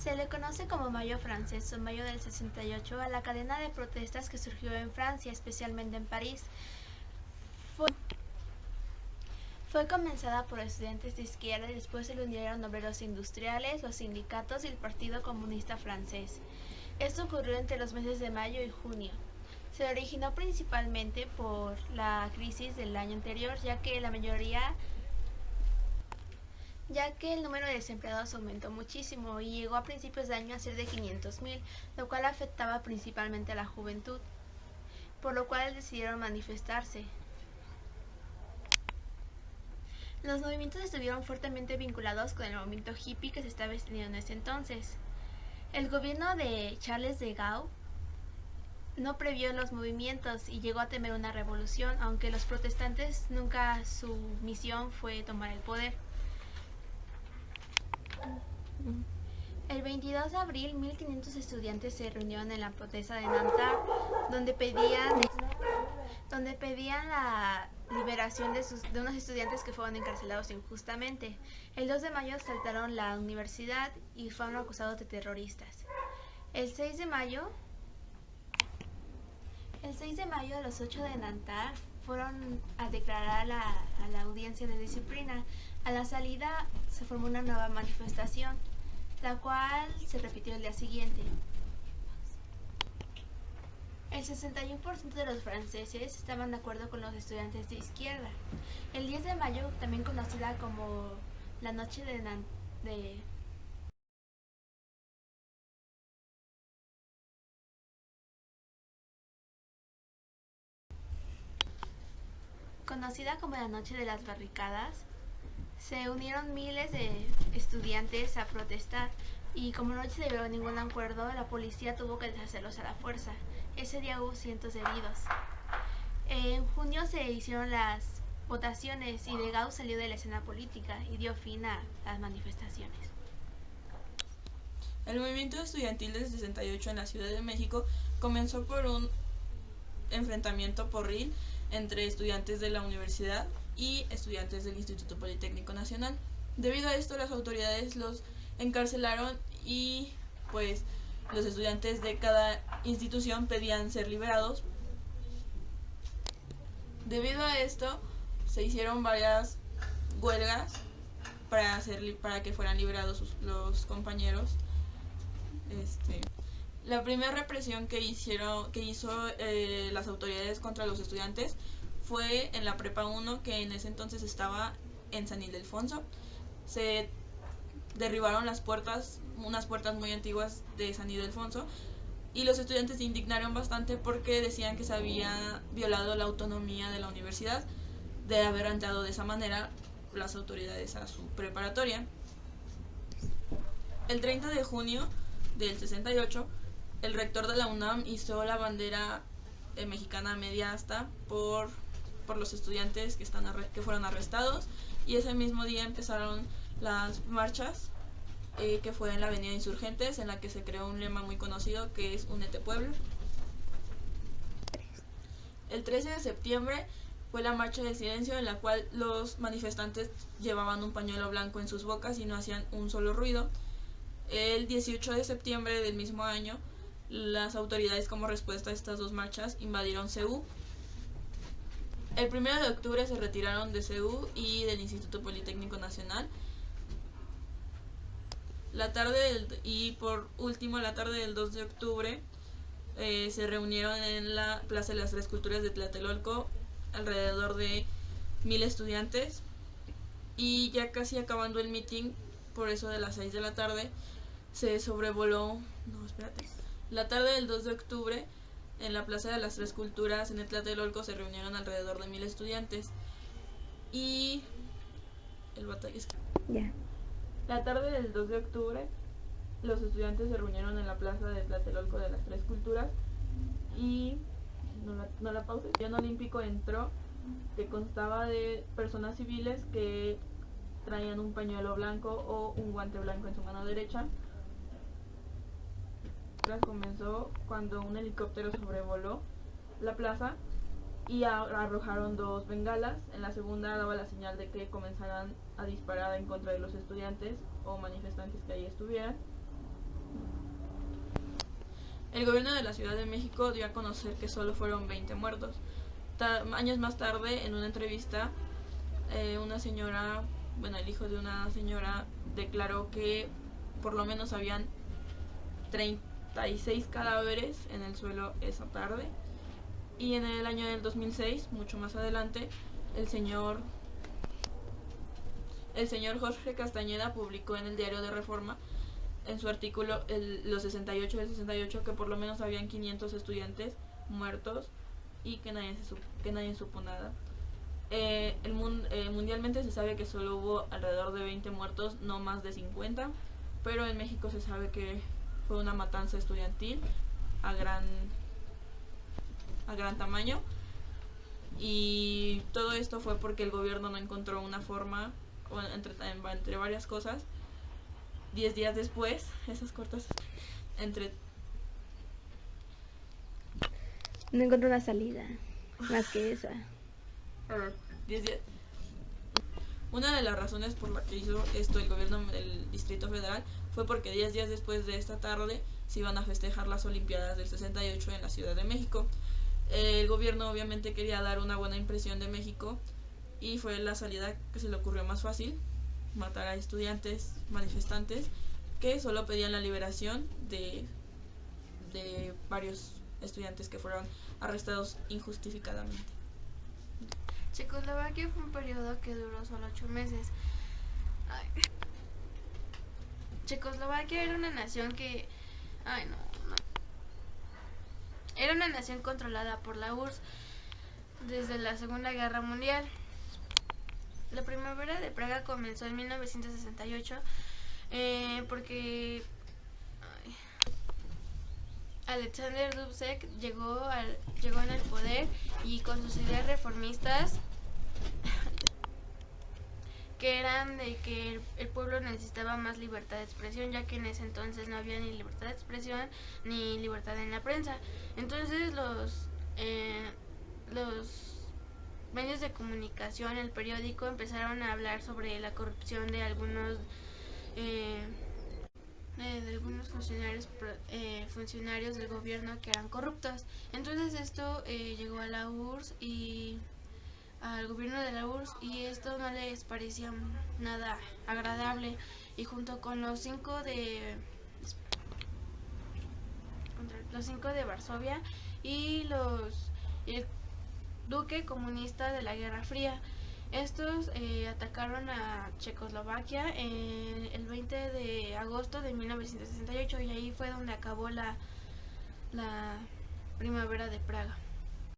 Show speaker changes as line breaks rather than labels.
Se le conoce como Mayo francés o Mayo del 68 a la cadena de protestas que surgió en Francia, especialmente en París. Fue comenzada por estudiantes de izquierda y después se le unieron obreros industriales, los sindicatos y el Partido Comunista Francés. Esto ocurrió entre los meses de mayo y junio. Se originó principalmente por la crisis del año anterior, ya que el número de desempleados aumentó muchísimo y llegó a principios de año a ser de 500,000, lo cual afectaba principalmente a la juventud, por lo cual decidieron manifestarse. Los movimientos estuvieron fuertemente vinculados con el movimiento hippie que se estaba extendiendo en ese entonces. El gobierno de Charles de Gaulle no previó los movimientos y llegó a temer una revolución, aunque los protestantes nunca su misión fue tomar el poder. El 22 de abril, 1.500 estudiantes se reunieron en la protesta de Nanterre, donde pedían la liberación de unos estudiantes que fueron encarcelados injustamente. El 2 de mayo asaltaron la universidad y fueron acusados de terroristas. El 6 de mayo, a las 8 de Nanterre, fueron a declarar a la audiencia de disciplina. A la salida se formó una nueva manifestación, la cual se repitió el día siguiente. El 61% de los franceses estaban de acuerdo con los estudiantes de izquierda. El 10 de mayo, también conocida como la noche conocida como la Noche de las Barricadas, se unieron miles de estudiantes a protestar y como no se llegó a ningún acuerdo, la policía tuvo que deshacerlos a la fuerza. Ese día hubo cientos de heridos. En junio se hicieron las votaciones y de Gaulle salió de la escena política y dio fin a las manifestaciones.
El movimiento estudiantil del 68 en la Ciudad de México comenzó por un enfrentamiento porril entre estudiantes de la universidad y estudiantes del Instituto Politécnico Nacional. Debido a esto, las autoridades los encarcelaron y pues los estudiantes de cada institución pedían ser liberados. Debido a esto, se hicieron varias huelgas para que fueran liberados los compañeros. La primera represión que hizo las autoridades contra los estudiantes fue en la Prepa 1, que en ese entonces estaba en San Ildefonso. Se derribaron unas puertas muy antiguas de San Ildefonso, y los estudiantes se indignaron bastante porque decían que se había violado la autonomía de la universidad de haber entrado de esa manera las autoridades a su preparatoria. El 30 de junio del 68, el rector de la UNAM hizo la bandera mexicana media asta por los estudiantes que fueron arrestados, y ese mismo día empezaron las marchas, que fue en la Avenida Insurgentes, en la que se creó un lema muy conocido que es Únete Pueblo. El 13 de septiembre fue la marcha de silencio, en la cual los manifestantes llevaban un pañuelo blanco en sus bocas y no hacían un solo ruido. El 18 de septiembre del mismo año, las autoridades, como respuesta a estas dos marchas, invadieron CEU. El 1 de octubre se retiraron de CEU y del Instituto Politécnico Nacional. Por último, la tarde del 2 de octubre se reunieron en la Plaza de las Tres Culturas de Tlatelolco alrededor de 1,000 estudiantes, y ya casi acabando el meeting, por eso de las 6 de la tarde, se sobrevoló. La tarde del 2 de octubre, en la Plaza de las Tres Culturas en el Tlatelolco, se reunieron alrededor de 1,000 estudiantes. Y el batalla es... La tarde del 2 de octubre, los estudiantes se reunieron en la plaza de Tlatelolco de las Tres Culturas y... No la pause. El Pabellón Olímpico entró, que constaba de personas civiles que traían un pañuelo blanco o un guante blanco en su mano derecha. Comenzó cuando un helicóptero sobrevoló la plaza y arrojaron 2 bengalas. En la segunda daba la señal de que comenzaran a disparar en contra de los estudiantes o manifestantes que ahí estuvieran. El gobierno de la Ciudad de México dio a conocer que solo fueron 20 muertos. Años más tarde, en una entrevista, una señora, bueno, el hijo de una señora declaró que por lo menos habían 36 cadáveres en el suelo esa tarde. Y en el año del 2006, mucho más adelante, el señor Jorge Castañeda publicó en el diario de Reforma, en su artículo los 68 del 68, que por lo menos habían 500 estudiantes muertos y que nadie supo nada. Mundialmente se sabe que solo hubo alrededor de 20 muertos, no más de 50, pero en México se sabe que fue una matanza estudiantil a gran tamaño, y todo esto fue porque el gobierno no encontró una forma, entre varias cosas. 10 días después, esas cortas,
no encontré una salida más que esa.
10 días. Una de las razones por la que hizo esto el gobierno del Distrito Federal fue porque 10 días después de esta tarde se iban a festejar las Olimpiadas del 68 en la Ciudad de México. El gobierno obviamente quería dar una buena impresión de México y fue la salida que se le ocurrió más fácil: matar a estudiantes manifestantes que solo pedían la liberación de varios estudiantes que fueron arrestados injustificadamente.
Checoslovaquia fue un periodo que duró solo 8 meses. Checoslovaquia era una nación que... Era una nación controlada por la URSS desde la Segunda Guerra Mundial. La primavera de Praga comenzó en 1968 porque Alexander Dubček llegó en el poder, y con sus ideas reformistas, que eran de que el pueblo necesitaba más libertad de expresión, ya que en ese entonces no había ni libertad de expresión ni libertad en la prensa. Entonces los medios de comunicación, el periódico, empezaron a hablar sobre la corrupción de algunos funcionarios del gobierno que eran corruptos. Entonces esto llegó a la URSS y al gobierno de la URSS, y esto no les parecía nada agradable, y junto con los cinco de Varsovia y el duque comunista de la Guerra Fría, estos atacaron a Checoslovaquia el 20 de agosto de 1968, y ahí fue donde acabó la primavera de Praga.